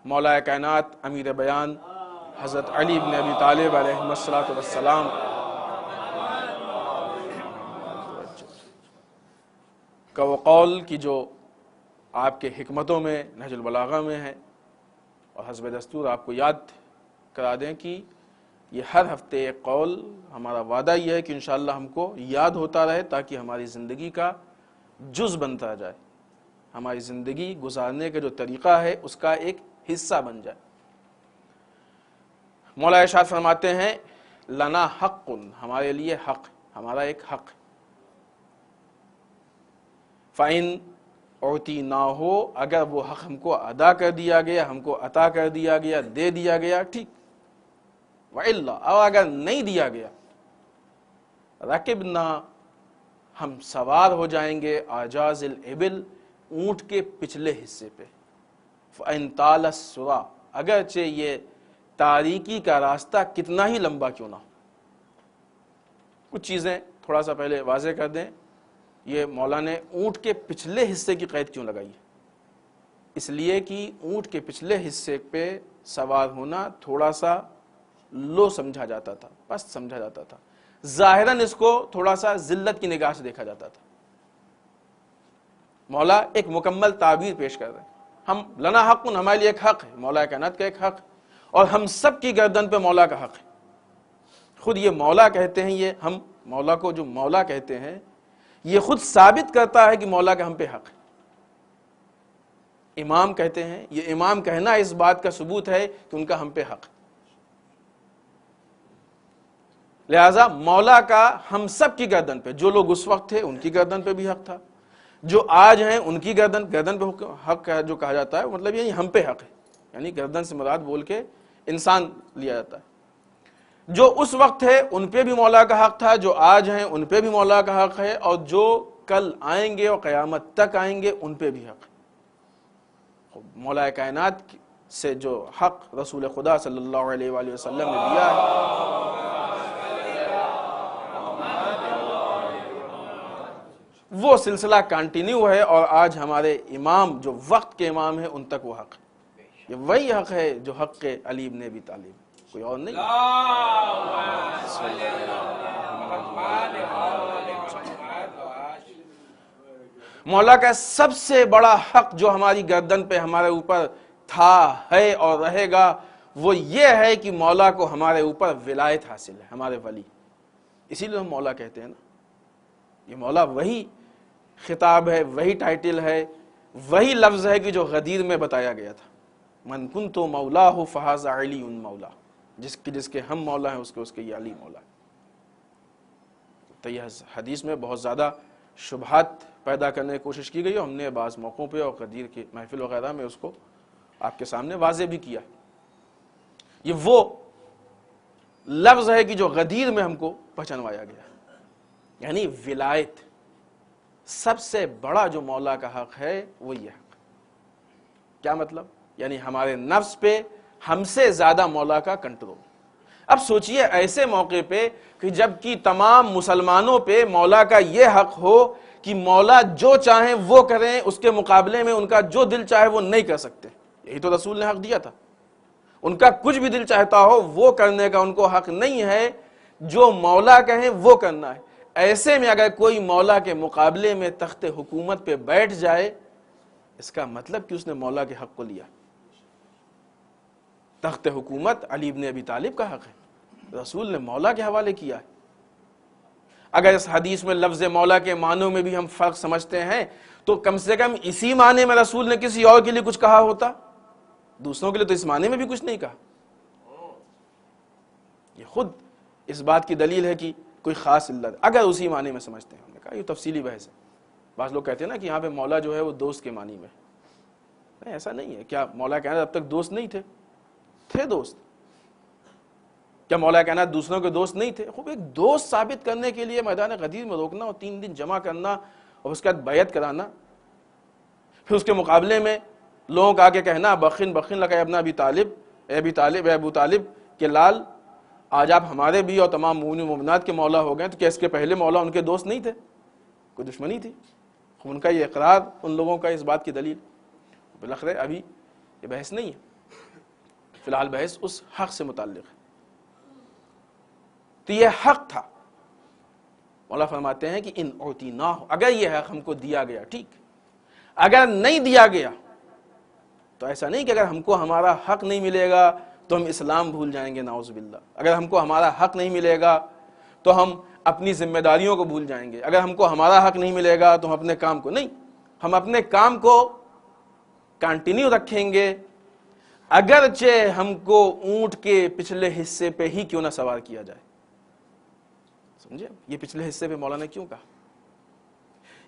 مولا کائنات امیر بیان حضرت علی بن ابی طالب علیہ الصلوۃ والسلام کا وہ قول کی جو آپ کے حکمتوں میں نہج البلاغہ میں ہے، اور حسب دستور آپ کو یاد کرا دیں کہ یہ ہر ہفتے ایک قول، ہمارا وعدہ یہ ہے کہ انشاءاللہ ہم کو یاد ہوتا رہے تاکہ ہماری زندگی کا جز بنتا جائے، ہماری زندگی گزارنے کا جو طریقہ ہے اس کا ایک حصہ بن جائے۔ مولا ارشاد فرماتے ہیں لنا حق، ہمارے لیے حق، ہمارا ایک حق، فَإِنْ اُعْطِينَاهُ، اگر وہ حق ہم کو ادا کر دیا گیا، ہم کو عطا کر دیا گیا، دے دیا گیا، ٹھیک، وَإِلَّا، اور اگر نہیں دیا گیا، رَكِبْنَا، ہم سوار ہو جائیں گے آجاز الابل، اونٹ کے پچھلے حصے پہ، فَإِنْ طَالَ السُّرَى، اگرچہ یہ تاریکی کا راستہ کتنا ہی لمبا کیوں نہ ہو۔ کچھ چیزیں تھوڑا سا پہلے واضح کر دیں، یہ مولا نے اونٹ کے پچھلے حصے کی قید کیوں لگائی ہے؟ اس لیے کہ اونٹ کے پچھلے حصے پہ سوار ہونا تھوڑا سا لو سمجھا جاتا تھا، پست سمجھا جاتا تھا، ظاہراً اس کو تھوڑا سا ذلت کی نگاہ سے دیکھا جاتا تھا۔ مولا ایک مکمل تعبیر پیش کر رہے ہیں، ہم لنا حق، ہمارے لیے ایک حق ہے، مولا کائنات کا ایک حق، اور ہم سب کی گردن پہ مولا کا حق ہے۔ خود یہ مولا کہتے ہیں، یہ ہم مولا کو جو مولا کہتے ہیں یہ خود ثابت کرتا ہے کہ مولا کا ہم پہ حق ہے۔ امام کہتے ہیں، یہ امام کہنا اس بات کا ثبوت ہے کہ ان کا ہم پہ حق ہے۔ لہذا مولا کا ہم سب کی گردن پہ، جو لوگ اس وقت تھے ان کی گردن پہ بھی حق تھا، جو آج ہیں ان کی گردن پہ حق ہے، جو کہا جاتا ہے مطلب یعنی ہم پہ حق ہے، یعنی گردن سے مراد بول کے انسان لیا جاتا ہے۔ جو اس وقت ہے ان پہ بھی مولا کا حق تھا، جو آج ہیں ان پہ بھی مولا کا حق ہے، اور جو کل آئیں گے اور قیامت تک آئیں گے ان پہ بھی حق ہے۔ مولا کائنات سے جو حق رسول خدا صلی اللہ علیہ وآلہ وسلم نے دیا ہے وہ سلسلہ کنٹینیو ہے، اور آج ہمارے امام جو وقت کے امام ہیں ان تک وہ حق ہے۔ یہ وہی حق ہے جو حق علی ابن ابی طالب، کوئی اور نہیں۔ مولا کا سب سے بڑا حق جو ہماری گردن پہ ہمارے اوپر تھا، ہے اور رہے گا، وہ یہ ہے کہ مولا کو ہمارے اوپر ولایت حاصل ہے، ہمارے ولی، اسی لیے ہم مولا کہتے ہیں نا۔ یہ مولا وہی خطاب ہے، وہی ٹائٹل ہے، وہی لفظ ہے کہ جو غدیر میں بتایا گیا تھا، من کنت مولاہ فہذا علی مولا، جس کے ہم مولا ہیں اس کے یہ علی مولا ہے۔ تو یہ حدیث میں بہت زیادہ شبہات پیدا کرنے کی کوشش کی گئی، اور ہم نے بعض موقعوں پہ اور غدیر کی محفل وغیرہ میں اس کو آپ کے سامنے واضح بھی کیا۔ یہ وہ لفظ ہے کہ جو غدیر میں ہم کو پہچانوایا گیا، یعنی ولایت، سب سے بڑا جو مولا کا حق ہے وہ یہ حق۔ کیا مطلب؟ یعنی ہمارے نفس پہ ہم سے زیادہ مولا کا کنٹرول۔ اب سوچئے ایسے موقع پہ کہ جب کہ تمام مسلمانوں پہ مولا کا یہ حق ہو کہ مولا جو چاہیں وہ کریں، اس کے مقابلے میں ان کا جو دل چاہے وہ نہیں کر سکتے، یہی تو رسول نے حق دیا تھا۔ ان کا کچھ بھی دل چاہتا ہو وہ کرنے کا ان کو حق نہیں ہے، جو مولا کہیں وہ کرنا ہے۔ ایسے میں اگر کوئی مولا کے مقابلے میں تخت حکومت پہ بیٹھ جائے، اس کا مطلب کہ اس نے مولا کے حق کو لیا۔ تخت حکومت علی ابن ابی طالب کا حق ہے، رسول نے مولا کے حوالے کیا ہے۔ اگر اس حدیث میں لفظ مولا کے معنوں میں بھی ہم فرق سمجھتے ہیں تو کم سے کم اسی معنی میں رسول نے کسی اور کے لیے کچھ کہا ہوتا، دوسروں کے لیے تو اس معنی میں بھی کچھ نہیں کہا۔ یہ خود اس بات کی دلیل ہے کہ کوئی خاص علت اگر اسی معنی میں سمجھتے ہیں۔ ہم نے کہا یہ تفصیلی بحث ہے، بعض لوگ کہتے ہیں نا کہ یہاں پہ مولا جو ہے وہ دوست کے معنی میں، نہیں ایسا نہیں ہے۔ کیا مولا کائنات اب تک دوست نہیں تھے دوست؟ کیا مولا کائنات دوسروں کے دوست نہیں تھے؟ خوب ایک دوست ثابت کرنے کے لیے میدان غدیر میں روکنا اور 3 دن جمع کرنا اور اس کے بعد بیعت کرانا، پھر اس کے مقابلے میں لوگوں کا آگے کہنا بخن لگا ابن ابی طالب، اے ابو طالب کے لال، آج آپ ہمارے بھی اور تمام مومنین و مومنات کے مولا ہو گئے، تو کیا اس کے پہلے مولا ان کے دوست نہیں تھے؟ کوئی دشمنی تھی؟ ان کا یہ اقرار ان لوگوں کا اس بات کی دلیل۔ بالاخرے ابھی یہ بحث نہیں ہے، فی الحال بحث اس حق سے متعلق ہے. تو یہ حق تھا. مولا فرماتے ہیں کہ ان اعطیناہ، اگر یہ حق ہم کو دیا گیا ٹھیک، اگر نہیں دیا گیا تو ایسا نہیں کہ اگر ہم کو ہمارا حق نہیں ملے گا تو ہم اسلام بھول جائیں گے، نعوذ باللہ. اگر ہم کو ہمارا حق نہیں ملے گا تو ہم اپنی ذمہ داریوں کو بھول جائیں گے. اگر ہم کو ہمارا حق نہیں ملے گا تو ہم اپنے کام کو نہیں، ہم اپنے کام کو کنٹینیو رکھیں گے، اگرچہ ہم کو اونٹ کے پچھلے حصے پہ ہی کیوں نہ سوار کیا جائے. سمجھے؟ یہ پچھلے حصے پہ مولا نے کیوں کہا؟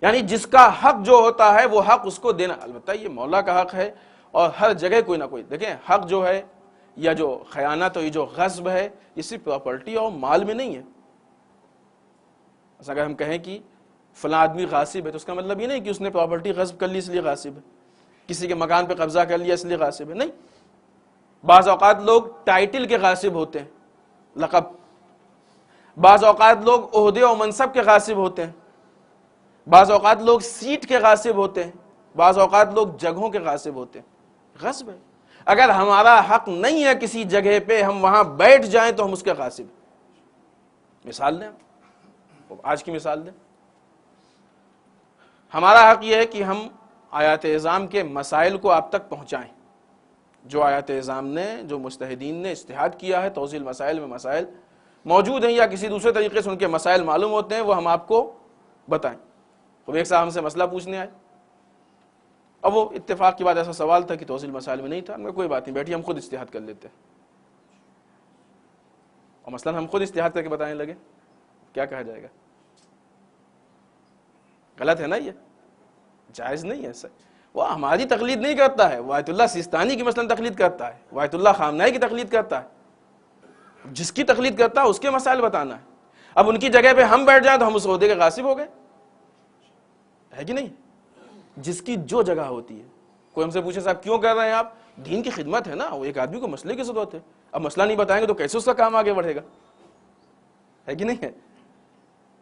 یعنی جس کا حق جو ہوتا ہے وہ حق اس کو دینا. البتہ یہ مولا کا حق ہے اور ہر جگہ کوئی نہ کوئی، دیکھیں حق جو ہے یا جو خیانت اور یہ جو غصب ہے یہ صرف پراپرٹی اور مال میں نہیں ہے. اگر ہم کہیں کہ فلاں آدمی غاصب ہے تو اس کا مطلب یہ نہیں کہ اس نے پراپرٹی غصب کر لی اس لیے غاصب ہے، کسی کے مکان پہ قبضہ کر لیا اس لیے غاصب ہے. نہیں، بعض اوقات لوگ ٹائٹل کے غاصب ہوتے ہیں، لقب. بعض اوقات لوگ عہدے اور منصب کے غاصب ہوتے ہیں، بعض اوقات لوگ سیٹ کے غاصب ہوتے ہیں، بعض اوقات لوگ جگہوں کے غاصب ہوتے ہیں. غصب ہے. اگر ہمارا حق نہیں ہے کسی جگہ پہ ہم وہاں بیٹھ جائیں تو ہم اس کے غاصب. مثال دیں، آج کی مثال دیں. ہمارا حق یہ ہے کہ ہم آیات اعظام کے مسائل کو آپ تک پہنچائیں. جو آیات اعظام نے، جو مجتہدین نے اجتہاد کیا ہے توضیح المسائل میں مسائل موجود ہیں یا کسی دوسرے طریقے سے ان کے مسائل معلوم ہوتے ہیں، وہ ہم آپ کو بتائیں. تو ایک صاحب ہم سے مسئلہ پوچھنے آئے، اب وہ اتفاق کی بات ایسا سوال تھا کہ توضیح المسائل میں نہیں تھا. ہم کوئی بات نہیں، بیٹھی ہم خود اجتہاد کر لیتے ہیں. اور مثلا ہم خود اجتہاد کر کے بتانے لگے، کیا کہا جائے گا؟ غلط ہے نا، یہ جائز نہیں ہے. وہ ہماری تقلید نہیں کرتا ہے، وہ آیت اللہ سیستانی کی مثلا تقلید کرتا ہے، وہ آیت اللہ خامنہئی کی تقلید کرتا ہے. جس کی تقلید کرتا ہے اس کے مسائل بتانا ہے. اب ان کی جگہ پہ ہم بیٹھ جائیں تو ہم اس عہدے کے غاصب ہو گئے، ہے کہ نہیں؟ جس کی جو جگہ ہوتی ہے. کوئی ہم سے پوچھے صاحب کیوں کر رہے ہیں آپ؟ دین کی خدمت ہے نا، وہ ایک آدمی کو مسئلے کی ضرورت ہے. اب مسئلہ نہیں بتائیں گے تو کیسے اس کا کام آگے بڑھے گا، ہے کہ نہیں ہے؟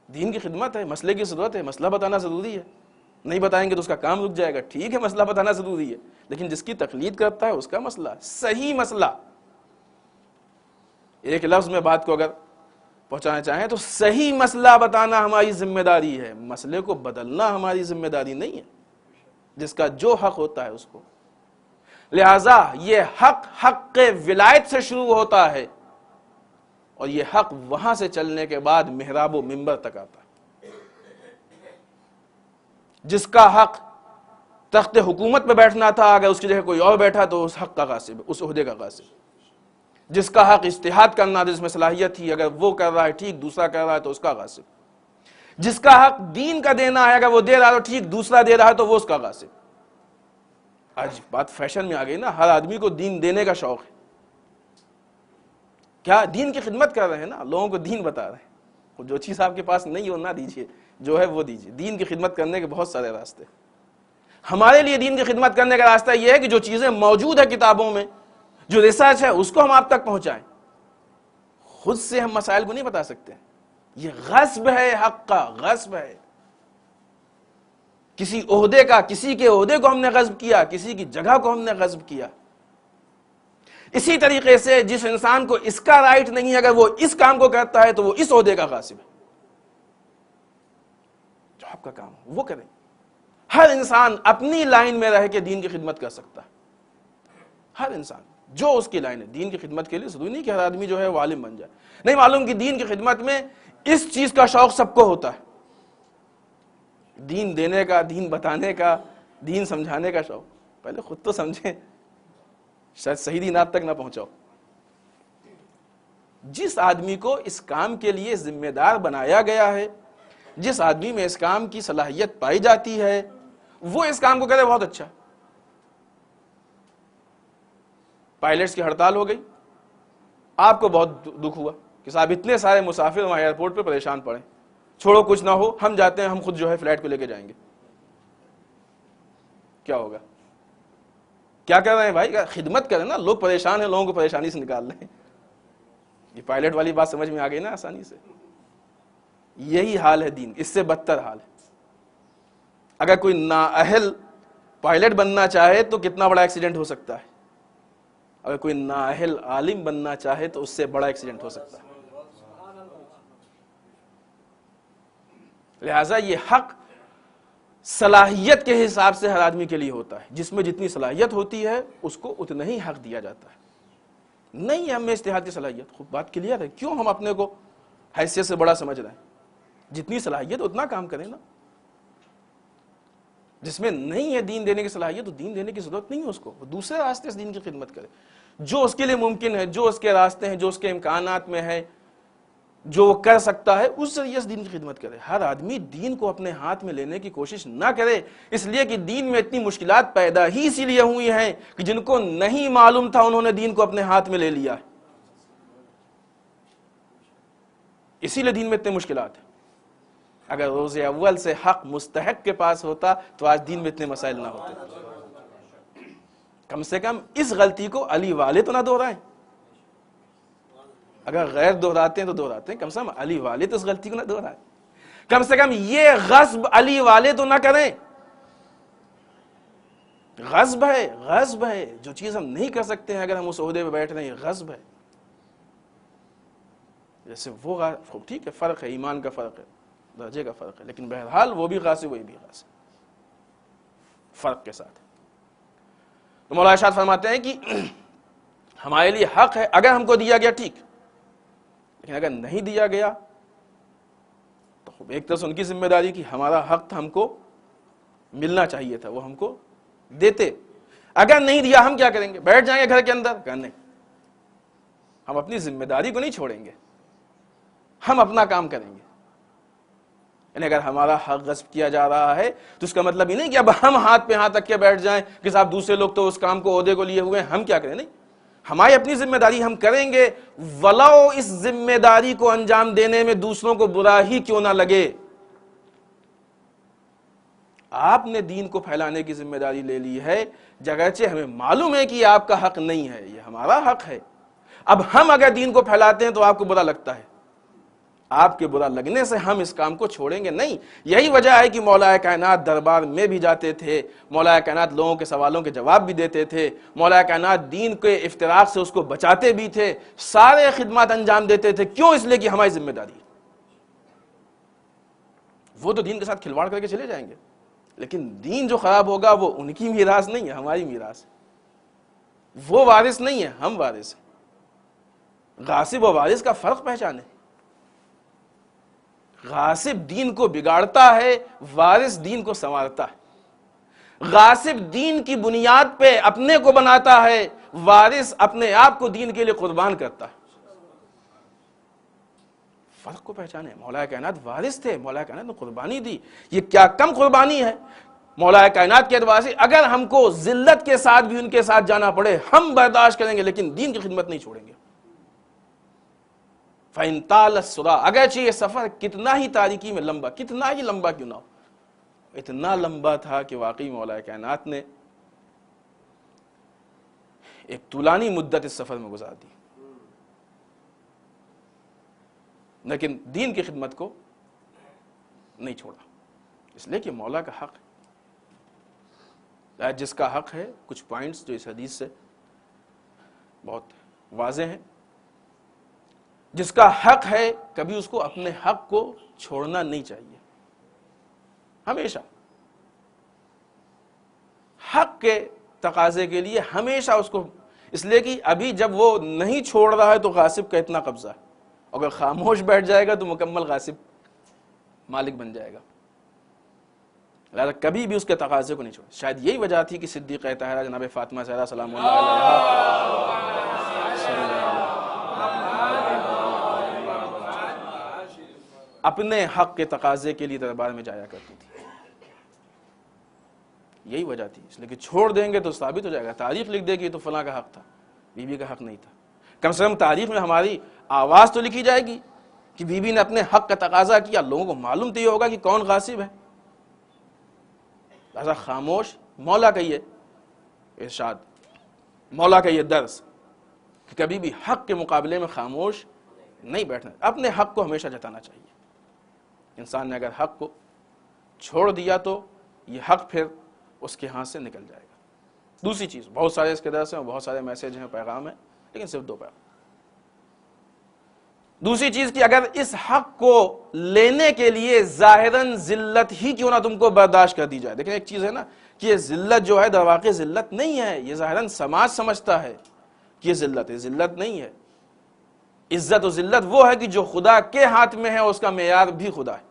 دین کی خدمت ہے، مسئلے کی ضرورت ہے، مسئلہ بتانا ضروری ہے. نہیں بتائیں گے تو اس کا کام رک جائے گا. ٹھیک ہے مسئلہ بتانا ضروری ہے، لیکن جس کی تقلید کرتا ہے اس کا مسئلہ، صحیح مسئلہ، ایک لفظ میں بات کو اگر پہنچانا چاہیں تو صحیح مسئلہ بتانا ہماری ذمہ داری ہے، مسئلے کو بدلنا ہماری ذمہ داری نہیں ہے. جس کا جو حق ہوتا ہے اس کو. لہذا یہ حق ولایت سے شروع ہوتا ہے اور یہ حق وہاں سے چلنے کے بعد محراب و منبر تک آتا ہے. جس کا حق تخت حکومت پہ بیٹھنا تھا اگر اس کی جگہ کوئی اور بیٹھا تو اس حق کا غاصب ہے، اس عہدے کا غاصب. جس کا حق اجتہاد کرنا جس میں صلاحیت تھی اگر وہ کر رہا ہے ٹھیک، دوسرا کر رہا ہے تو اس کا غاصب. جس کا حق دین کا دینا ہے اگر وہ دے رہا ہے تو ٹھیک، دوسرا دے رہا ہے تو وہ اس کا غاصب. آج بات فیشن میں آ گئی نا، ہر آدمی کو دین دینے کا شوق ہے. کیا دین کی خدمت کر رہے ہیں نا، لوگوں کو دین بتا رہے ہیں. جو چیز آپ کے پاس نہیں ہو نہ دیجیے، جو ہے وہ دیجیے. دین کی خدمت کرنے کے بہت سارے راستے. ہمارے لیے دین کی خدمت کرنے کا راستہ یہ ہے کہ جو چیزیں موجود ہیں کتابوں میں، جو ریسرچ ہے اس کو ہم آپ تک پہنچائیں. خود سے ہم مسائل کو نہیں بتا سکتے. یہ غصب ہے، حق کا غصب ہے. کسی عہدے کا، کسی کے عہدے کو ہم نے غصب کیا، کسی کی جگہ کو ہم نے غصب کیا. اسی طریقے سے جس انسان کو اس کا رائٹ نہیں ہے اگر وہ اس کام کو کرتا ہے تو وہ اس عہدے کا غاصب ہے. جو آپ کا کام ہے وہ کریں. ہر انسان اپنی لائن میں رہ کے دین کی خدمت کر سکتا ہے. ہر انسان جو اس کی لائن ہے دین کی خدمت کے لیے. ضروری نہیں کہ ہر آدمی جو ہے وہ عالم بن جائے. نہیں معلوم کہ دین کی خدمت میں اس چیز کا شوق سب کو ہوتا ہے، دین دینے کا، دین بتانے کا، دین سمجھانے کا شوق. پہلے خود تو سمجھیں، شاید صحیح دین آپ تک نہ پہنچاؤ. جس آدمی کو اس کام کے لیے ذمہ دار بنایا گیا ہے، جس آدمی میں اس کام کی صلاحیت پائی جاتی ہے، وہ اس کام کو کرے بہت اچھا. پائلٹس کی ہڑتال ہو گئی، آپ کو بہت دکھ ہوا کہ صاحب اتنے سارے مسافر وہاں ایئرپورٹ پہ پریشان پڑے. چھوڑو کچھ نہ ہو، ہم جاتے ہیں، ہم خود جو ہے فلائٹ کو لے کے جائیں گے. کیا ہوگا؟ کیا کر رہے ہیں بھائی؟ خدمت کریں نا. لوگ پریشان ہیں، لوگوں کو پریشانی سے نکال رہے ہیں. یہ پائلٹ والی بات سمجھ میں آ گئی نا آسانی سے. یہی حال ہے دین، اس سے بدتر حال ہے. اگر کوئی نااہل پائلٹ بننا چاہے تو کتنا بڑا ایکسیڈنٹ ہو سکتا ہے. اگر کوئی نااہل عالم بننا چاہے تو اس سے بڑا ایکسیڈنٹ ہو سکتا ہے. لہذا یہ حق صلاحیت کے حساب سے ہر آدمی کے لیے ہوتا ہے. جس میں جتنی صلاحیت ہوتی ہے اس کو اتنا ہی حق دیا جاتا ہے. نہیں ہے ہم میں اجتہاد کی صلاحیت، خود بات کلیئر ہے. کیوں ہم اپنے کو حیثیت سے بڑا سمجھ رہے ہیں؟ جتنی صلاحیت اتنا کام کریں نا. جس میں نہیں ہے دین دینے کی صلاحیت تو دین دینے کی ضرورت نہیں ہے اس کو، وہ دوسرے راستے سے دین کی خدمت کرے. جو اس کے لیے ممکن ہے، جو اس کے راستے ہیں، جو اس کے امکانات میں ہے، جو وہ کر سکتا ہے، اس ذریعے سے دین کی خدمت کرے. ہر آدمی دین کو اپنے ہاتھ میں لینے کی کوشش نہ کرے، اس لیے کہ دین میں اتنی مشکلات پیدا ہی اسی لیے ہوئی ہیں کہ جن کو نہیں معلوم تھا انہوں نے دین کو اپنے ہاتھ میں لے لیا. اسی لیے دین میں اتنے مشکلات ہیں. اگر روز اول سے حق مستحق کے پاس ہوتا تو آج دین میں اتنے مسائل نہ ہوتے. کم سے کم اس غلطی کو علی والے تو نہ دہرائیں. اگر غیر دہراتے ہیں تو دہراتے ہیں، کم سے کم علی والے تو اس غلطی کو نہ دہرائیں. کم سے کم یہ غصب علی والے تو نہ کریں. غصب ہے، غصب ہے. جو چیز ہم نہیں کر سکتے ہیں اگر ہم اس عہدے پہ بیٹھ رہے ہیں، یہ غصب ہے. جیسے وہ ٹھیک ہے، فرق ہے، ایمان کا فرق ہے، درجے کا فرق ہے، لیکن بہرحال وہ بھی غاصب، وہی بھی غاصب، فرق کے ساتھ. تو مولانا ارشاد فرماتے ہیں کہ ہمارے لیے حق ہے اگر ہم کو دیا گیا ٹھیک، لیکن اگر نہیں دیا گیا تو ایک طرح سے ان کی ذمہ داری کی ہمارا حق تھا، ہم کو ملنا چاہیے تھا، وہ ہم کو دیتے. اگر نہیں دیا ہم کیا کریں گے؟ بیٹھ جائیں گے گھر کے اندر؟ کہ نہیں، ہم اپنی ذمہ داری کو نہیں چھوڑیں گے، ہم اپنا کام کریں گے. یعنی اگر ہمارا حق غصب کیا جا رہا ہے تو اس کا مطلب یہ نہیں کہ اب ہم ہاتھ پہ ہاتھ رکھ کے بیٹھ جائیں کہ صاحب دوسرے لوگ تو اس کام کو عہدے کو لیے ہوئے ہیں، ہم کیا کریں. نہیں، ہماری اپنی ذمہ داری ہم کریں گے، ولو اس ذمہ داری کو انجام دینے میں دوسروں کو برا ہی کیوں نہ لگے. آپ نے دین کو پھیلانے کی ذمہ داری لے لی ہے، جگرچہ ہمیں معلوم ہے کہ یہ آپ کا حق نہیں ہے، یہ ہمارا حق ہے. اب ہم اگر دین کو پھیلاتے ہیں تو آپ کو برا لگتا ہے، آپ کے برا لگنے سے ہم اس کام کو چھوڑیں گے نہیں. یہی وجہ ہے کہ مولا کائنات دربار میں بھی جاتے تھے، مولا کائنات لوگوں کے سوالوں کے جواب بھی دیتے تھے، مولا کائنات دین کے افتراق سے اس کو بچاتے بھی تھے، سارے خدمات انجام دیتے تھے. کیوں؟ اس لیے کہ ہماری ذمہ داری. وہ تو دین کے ساتھ کھلواڑ کر کے چلے جائیں گے، لیکن دین جو خراب ہوگا وہ ان کی میراث نہیں ہے، ہماری میراث. وہ وارث نہیں ہے، ہم وارث ہیں. غاصب و وارث کا فرق پہچانے. غاصب دین کو بگاڑتا ہے، وارث دین کو سنوارتا ہے. غاصب دین کی بنیاد پہ اپنے کو بناتا ہے، وارث اپنے آپ کو دین کے لیے قربان کرتا ہے. فرق کو پہچانے. مولا کائنات وارث تھے، مولا کائنات نے قربانی دی. یہ کیا کم قربانی ہے مولا کائنات کے اعتبار سے. اگر ہم کو ذلت کے ساتھ بھی ان کے ساتھ جانا پڑے ہم برداشت کریں گے، لیکن دین کی خدمت نہیں چھوڑیں گے. فَإِن طَالَ السُّرَى، اگرچہ یہ سفر کتنا ہی تاریکی میں لمبا، کتنا ہی لمبا کیوں نہ ہو، اتنا لمبا تھا کہ واقعی مولا کائنات نے ایک طولانی مدت اس سفر میں گزار دی، لیکن دین کی خدمت کو نہیں چھوڑا. اس لیے کہ مولا کا حق ہے. جس کا حق ہے، کچھ پوائنٹس جو اس حدیث سے بہت واضح ہیں. جس کا حق ہے کبھی اس کو اپنے حق کو چھوڑنا نہیں چاہیے. ہمیشہ حق کے تقاضے کے لیے ہمیشہ اس کو، اس لیے کہ ابھی جب وہ نہیں چھوڑ رہا ہے تو غاصب کا اتنا قبضہ ہے. اگر خاموش بیٹھ جائے گا تو مکمل غاصب مالک بن جائے گا. لہذا کبھی بھی اس کے تقاضے کو نہیں چھوڑے. شاید یہی وجہ تھی کہ صدیقہ طاہرہ جناب فاطمہ زہرا سلام اللہ علیہا اپنے حق کے تقاضے کے لیے دربار میں جایا کرتی تھی. یہی وجہ تھی. اس لیے کہ چھوڑ دیں گے تو ثابت ہو جائے گا، تاریخ لکھ دے گی تو فلاں کا حق تھا، بی بی کا حق نہیں تھا. کم سے کم تاریخ میں ہماری آواز تو لکھی جائے گی کہ بی بی نے اپنے حق کا تقاضا کیا. لوگوں کو معلوم تو یہ ہوگا کہ کون غاصب ہے. لہذا خاموش، مولا کا یہ ارشاد، مولا کا یہ درس کہ کبھی بھی حق کے مقابلے میں خاموش نہیں بیٹھنا، اپنے حق کو ہمیشہ جتانا چاہیے. انسان نے اگر حق کو چھوڑ دیا تو یہ حق پھر اس کے ہاتھ سے نکل جائے گا. دوسری چیز، بہت سارے اس کے درس ہیں، بہت سارے میسج ہیں، پیغام ہیں، لیکن صرف 2 پیغام۔ دوسری چیز کہ اگر اس حق کو لینے کے لیے ظاہراً ذلت ہی کیوں نہ تم کو برداشت کر دی جائے۔ دیکھیں ایک چیز ہے نا کہ یہ ذلت جو ہے در واقع ذلت نہیں ہے، یہ ظاہراً سماج سمجھتا ہے کہ یہ ذلت ہے، ذلت نہیں ہے۔ عزت و ذلت وہ ہے کہ جو خدا کے ہاتھ میں ہے، اس کا معیار بھی خدا ہے۔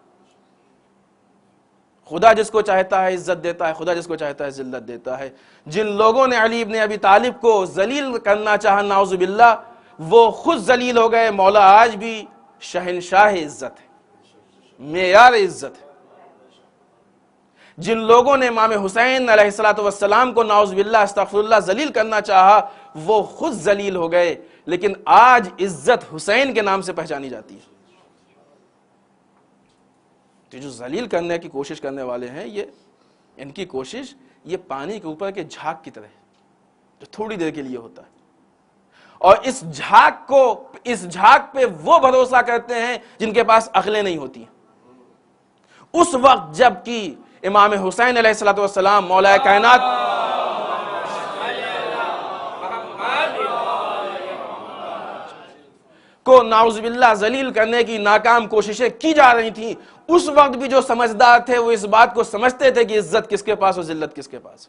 خدا جس کو چاہتا ہے عزت دیتا ہے، خدا جس کو چاہتا ہے ذلت دیتا ہے۔ جن لوگوں نے علی ابن ابی طالب کو ذلیل کرنا چاہا نعوذ باللہ، وہ خود ذلیل ہو گئے۔ مولا آج بھی شہنشاہ عزت ہے، معیار عزت ہے۔ جن لوگوں نے امام حسین علیہ السلام کو نعوذ باللہ استغفر اللہ ذلیل کرنا چاہا، وہ خود ذلیل ہو گئے، لیکن آج عزت حسین کے نام سے پہچانی جاتی ہے۔ تو جو ذلیل کرنے کی کوشش کرنے والے ہیں، ان کی کوشش یہ پانی کے اوپر کے جھاگ کی طرح ہے جو تھوڑی دیر کے لیے ہوتا ہے، اور اس جھاگ پہ وہ بھروسہ کرتے ہیں جن کے پاس عقلیں نہیں ہوتی ہیں۔ اس وقت جب کہ امام حسین علیہ السلام مولا کائنات کو نعوذ باللہ ذلیل کرنے کی ناکام کوششیں کی جا رہی تھیں، اس وقت بھی جو سمجھدار تھے وہ اس بات کو سمجھتے تھے کہ عزت کس کے پاس اور ذلت کس کے پاس۔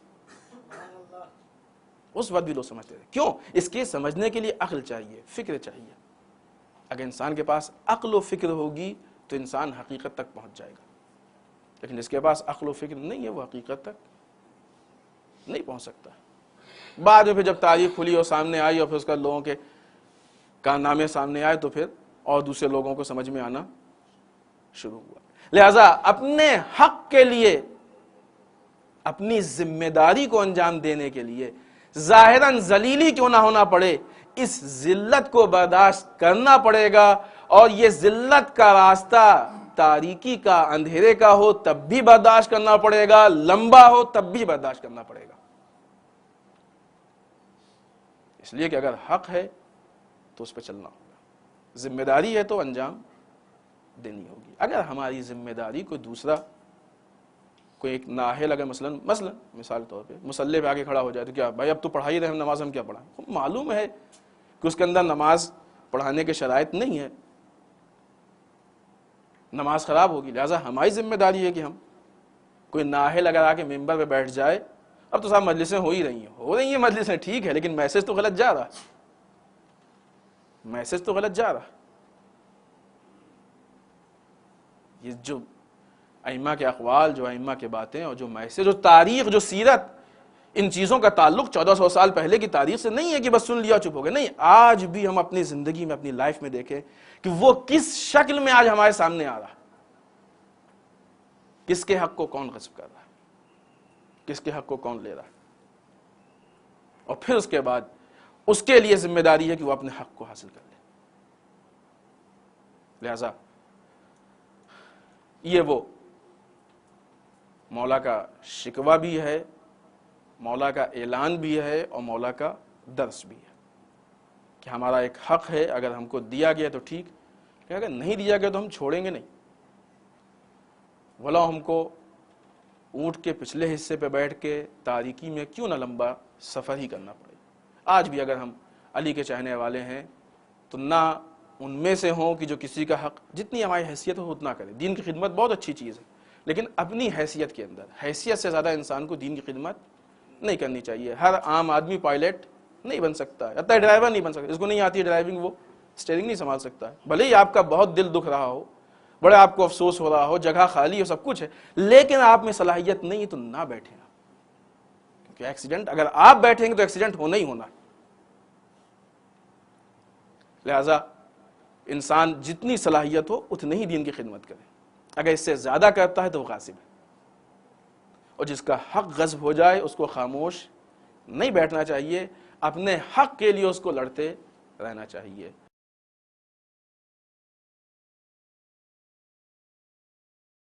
اس وقت بھی لوگ سمجھتے تھے۔ کیوں؟ اس کے سمجھنے کے لیے عقل چاہیے، فکر چاہیے۔ اگر انسان کے پاس عقل و فکر ہوگی تو انسان حقیقت تک پہنچ جائے گا، لیکن جس کے پاس عقل و فکر نہیں ہے وہ حقیقت تک نہیں پہنچ سکتا۔ بعد میں پھر جب تاریخ کھلی اور سامنے آئی اور پھر اس کا لوگوں کے کارنامے سامنے آئے تو پھر اور دوسرے لوگوں کو سمجھ میں آنا شروع ہوا۔ لہذا اپنے حق کے لیے، اپنی ذمہ داری کو انجام دینے کے لیے ظاہراً ذلیلی کیوں نہ ہونا پڑے، اس ذلت کو برداشت کرنا پڑے گا، اور یہ ذلت کا راستہ تاریکی کا، اندھیرے کا ہو تب بھی برداشت کرنا پڑے گا، لمبا ہو تب بھی برداشت کرنا پڑے گا۔ اس لیے کہ اگر حق ہے تو اس پہ چلنا ہوگا، ذمہ داری ہے تو انجام دینی ہوگی۔ اگر ہماری ذمہ داری کوئی دوسرا، کوئی ایک نااہل اگر مثال طور پہ مصلی پہ آگے کھڑا ہو جائے تو کیا بھائی اب تو پڑھائی رہے، ہم نماز ہم کیا پڑھائیں؟ معلوم ہے کہ اس کے اندر نماز پڑھانے کے شرائط نہیں ہے، نماز خراب ہوگی۔ لہٰذا ہماری ذمہ داری ہے کہ ہم، کوئی نااہل اگر آ کے ممبر پہ بیٹھ جائے، اب تو صاحب مجلسیں ہو رہی ہیں مجلسیں ٹھیک ہے، لیکن میسج تو غلط جا رہا، میسج تو غلط جا رہا۔ یہ جو ائمہ کے اقوال، جو ائمہ کے باتیں، اور جو میسج، جو تاریخ، جو سیرت، ان چیزوں کا تعلق 1400 سال پہلے کی تاریخ سے نہیں ہے کہ بس سن لیا چپ ہو گئے، نہیں، آج بھی ہم اپنی زندگی میں، اپنی لائف میں دیکھیں کہ وہ کس شکل میں آج ہمارے سامنے آ رہا ہے، کس کے حق کو کون غصب کر رہا ہے، کس کے حق کو کون لے رہا ہے، اور پھر اس کے بعد اس کے لیے ذمہ داری ہے کہ وہ اپنے حق کو حاصل کر لے۔ لہذا یہ وہ مولا کا شکوہ بھی ہے، مولا کا اعلان بھی ہے، اور مولا کا درس بھی ہے کہ ہمارا ایک حق ہے، اگر ہم کو دیا گیا تو ٹھیک، لیکن اگر نہیں دیا گیا تو ہم چھوڑیں گے نہیں، بھلا ہم کو اونٹ کے پچھلے حصے پہ بیٹھ کے تاریکی میں کیوں نہ لمبا سفر ہی کرنا پڑے۔ آج بھی اگر ہم علی کے چاہنے والے ہیں تو نہ ان میں سے ہوں کہ جو کسی کا حق، جتنی ہماری حیثیت ہو اتنا کریں۔ دین کی خدمت بہت اچھی چیز ہے، لیکن اپنی حیثیت کے اندر، حیثیت سے زیادہ انسان کو دین کی خدمت نہیں کرنی چاہیے۔ ہر عام آدمی پائلٹ نہیں بن سکتا، حتیٰ ڈرائیور نہیں بن سکتا، اس کو نہیں آتی ہے ڈرائیونگ، وہ اسٹیئرنگ نہیں سنبھال سکتا ہے، بھلے ہی آپ کا بہت دل دکھ رہا ہو، بڑے آپ کو افسوس ہو رہا ہو، جگہ خالی ہو، سب کچھ ہے، لیکن آپ میں صلاحیت نہیں ہے تو نہ بیٹھیں آپ، کیونکہ ایکسیڈنٹ، اگر آپ بیٹھیں گے تو ایکسیڈنٹ ہونا ہی ہونا۔ لہذا انسان جتنی صلاحیت ہو اتنی ہی دین کی خدمت کرے، اگر اس سے زیادہ کرتا ہے تو وہ غاصب ہے، اور جس کا حق غصب ہو جائے اس کو خاموش نہیں بیٹھنا چاہیے، اپنے حق کے لیے اس کو لڑتے رہنا چاہیے۔